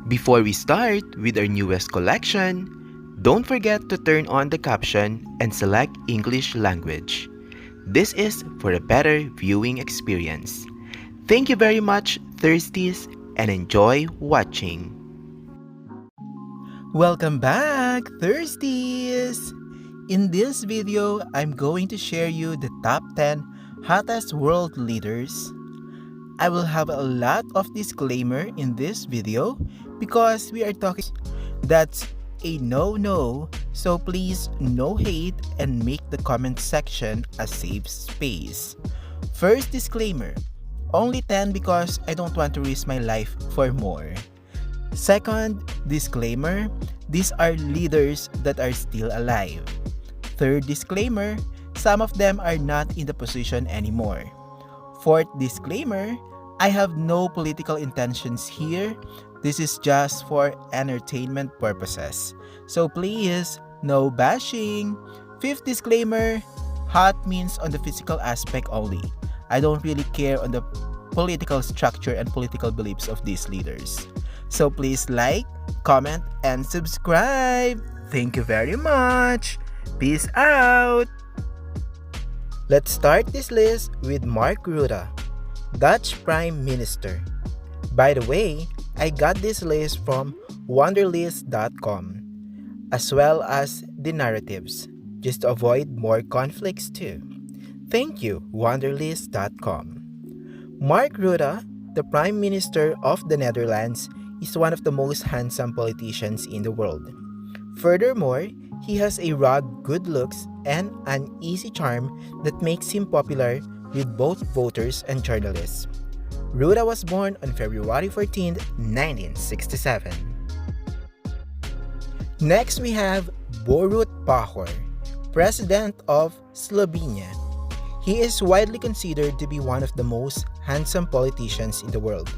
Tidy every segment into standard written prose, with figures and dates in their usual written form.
Before we start with our newest collection, don't forget to turn on the caption and select English language. This is for a better viewing experience. Thank you very much, Thirsties, and enjoy watching. Welcome back, Thirsties! In this video, I'm going to share you the top 10 hottest world leaders. I will have a lot of disclaimer in this video because we are talking that's a no-no, so please no hate and make the comment section a safe space. First disclaimer, only 10 because I don't want to risk my life for more. Second disclaimer, these are leaders that are still alive. Third disclaimer, some of them are not in the position anymore. Fourth disclaimer, I have no political intentions here. This is just for entertainment purposes. So please, no bashing. Fifth disclaimer, hot means on the physical aspect only. I don't really care on the political structure and political beliefs of these leaders. So please like, comment, and subscribe. Thank you very much. Peace out. Let's start this list with Mark Rutte, Dutch Prime Minister. By the way, I got this list from Wonderlist.com, as well as the narratives, just to avoid more conflicts too. Thank you, Wonderlist.com. Mark Rutte, the Prime Minister of the Netherlands, is one of the most handsome politicians in the world. Furthermore, he has a raw good looks and an easy charm that makes him popular with both voters and journalists. Rutte was born on February 14, 1967. Next we have Borut Pahor, President of Slovenia. He is widely considered to be one of the most handsome politicians in the world.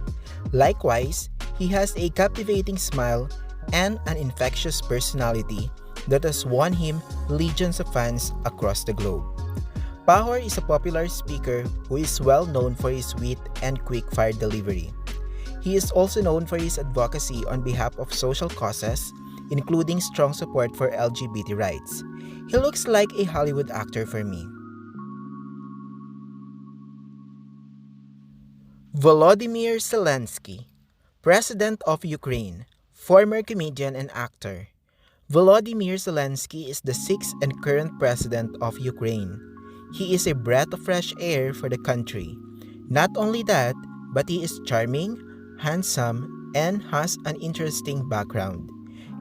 Likewise, he has a captivating smile and an infectious personality that has won him legions of fans across the globe. Pahor is a popular speaker who is well known for his wit and quick-fire delivery. He is also known for his advocacy on behalf of social causes, including strong support for LGBT rights. He looks like a Hollywood actor for me. Volodymyr Zelensky, President of Ukraine, former comedian and actor. Volodymyr Zelensky is the sixth and current president of Ukraine. He is a breath of fresh air for the country. Not only that, but he is charming, handsome, and has an interesting background.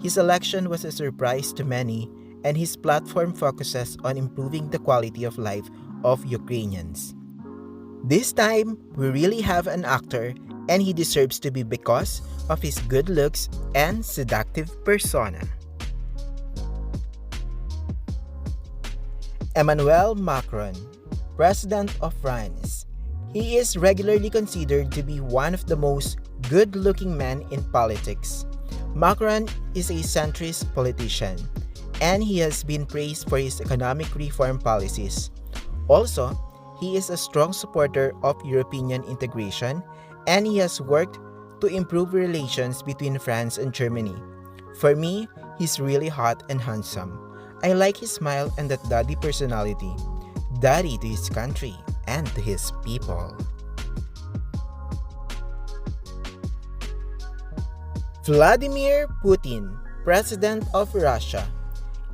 His election was a surprise to many, and his platform focuses on improving the quality of life of Ukrainians. This time, we really have an actor, and he deserves to be because of his good looks and seductive persona. Emmanuel Macron, President of France. He is regularly considered to be one of the most good-looking men in politics. Macron is a centrist politician, and he has been praised for his economic reform policies. Also, he is a strong supporter of European integration, and he has worked to improve relations between France and Germany. For me, he's really hot and handsome. I like his smile and that daddy personality. Daddy to his country and to his people. Vladimir Putin, President of Russia.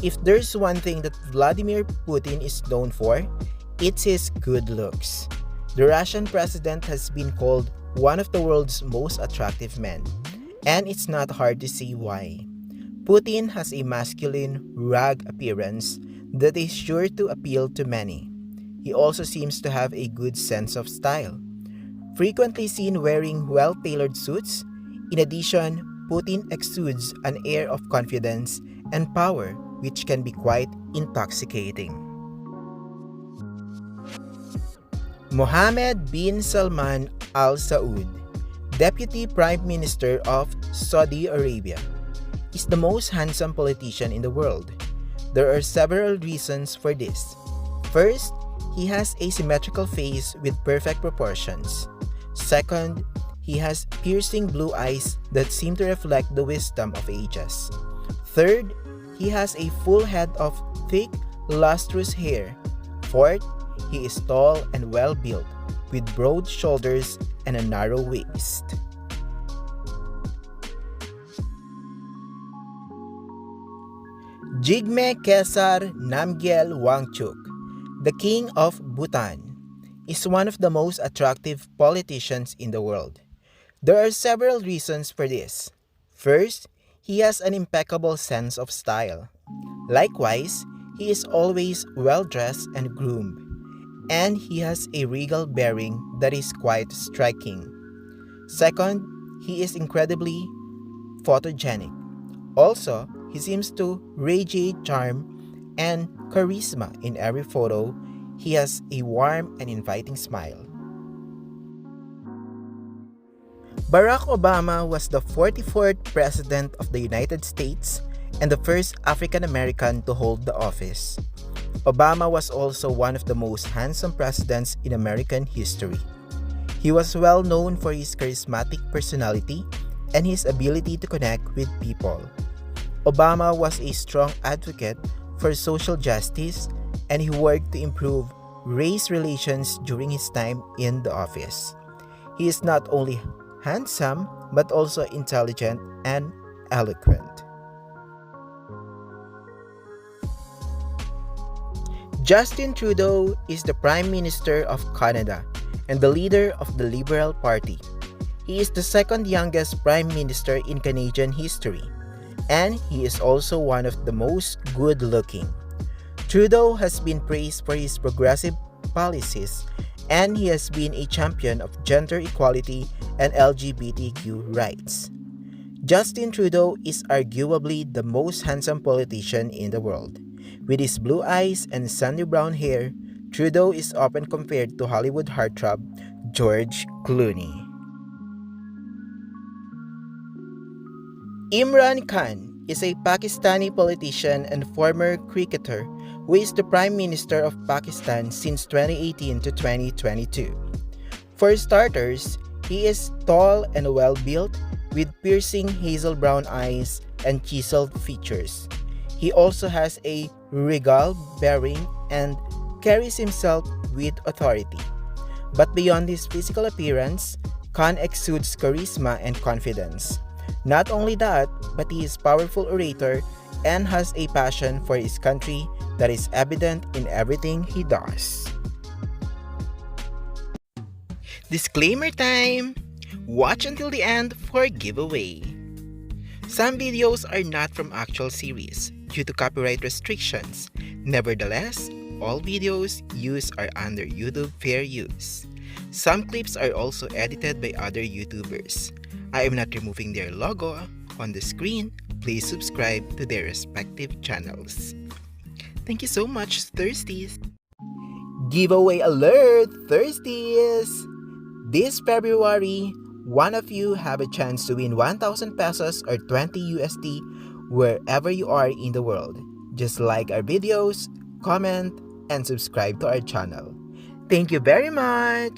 If there's one thing that Vladimir Putin is known for, it's his good looks. The Russian president has been called one of the world's most attractive men, and it's not hard to see why. Putin has a masculine, rugged appearance that is sure to appeal to many. He also seems to have a good sense of style, frequently seen wearing well-tailored suits. In addition, Putin exudes an air of confidence and power which can be quite intoxicating. Mohammed bin Salman Al Saud, Deputy Prime Minister of Saudi Arabia, is the most handsome politician in the world. There are several reasons for this. First, he has a symmetrical face with perfect proportions. Second, he has piercing blue eyes that seem to reflect the wisdom of ages. Third, he has a full head of thick, lustrous hair. Fourth, he is tall and well built, with broad shoulders and a narrow waist. Jigme Khesar Namgyel Wangchuk, the King of Bhutan, is one of the most attractive politicians in the world. There are several reasons for this. First, he has an impeccable sense of style. Likewise, he is always well dressed and groomed, and he has a regal bearing that is quite striking. Second, he is incredibly photogenic. Also, he seems to radiate charm and charisma in every photo. He has a warm and inviting smile. Barack Obama was the 44th President of the United States and the first African American to hold the office. Obama was also one of the most handsome presidents in American history. He was well known for his charismatic personality and his ability to connect with people. Obama was a strong advocate for social justice, and he worked to improve race relations during his time in the office. He is not only handsome but also intelligent and eloquent. Justin Trudeau is the Prime Minister of Canada and the leader of the Liberal Party. He is the second youngest Prime Minister in Canadian history, and he is also one of the most good-looking. Trudeau has been praised for his progressive policies, and he has been a champion of gender equality and LGBTQ rights. Justin Trudeau is arguably the most handsome politician in the world. With his blue eyes and sandy brown hair, Trudeau is often compared to Hollywood heartthrob George Clooney. Imran Khan is a Pakistani politician and former cricketer who is the Prime Minister of Pakistan since 2018 to 2022. For starters, he is tall and well-built with piercing hazel brown eyes and chiseled features. He also has a regal bearing and carries himself with authority. But beyond his physical appearance, Khan exudes charisma and confidence. Not only that, but he is a powerful orator and has a passion for his country that is evident in everything he does. Disclaimer time! Watch until the end for giveaway. Some videos are not from actual series due to copyright restrictions. Nevertheless, all videos used are under YouTube fair use. Some clips are also edited by other YouTubers. I am not removing their logo on the screen. Please subscribe to their respective channels. Thank you so much, Thirsties! Giveaway alert, Thirsties! This February, one of you have a chance to win 1,000 pesos or 20 USD wherever you are in the world. Just like our videos, comment, and subscribe to our channel. Thank you very much!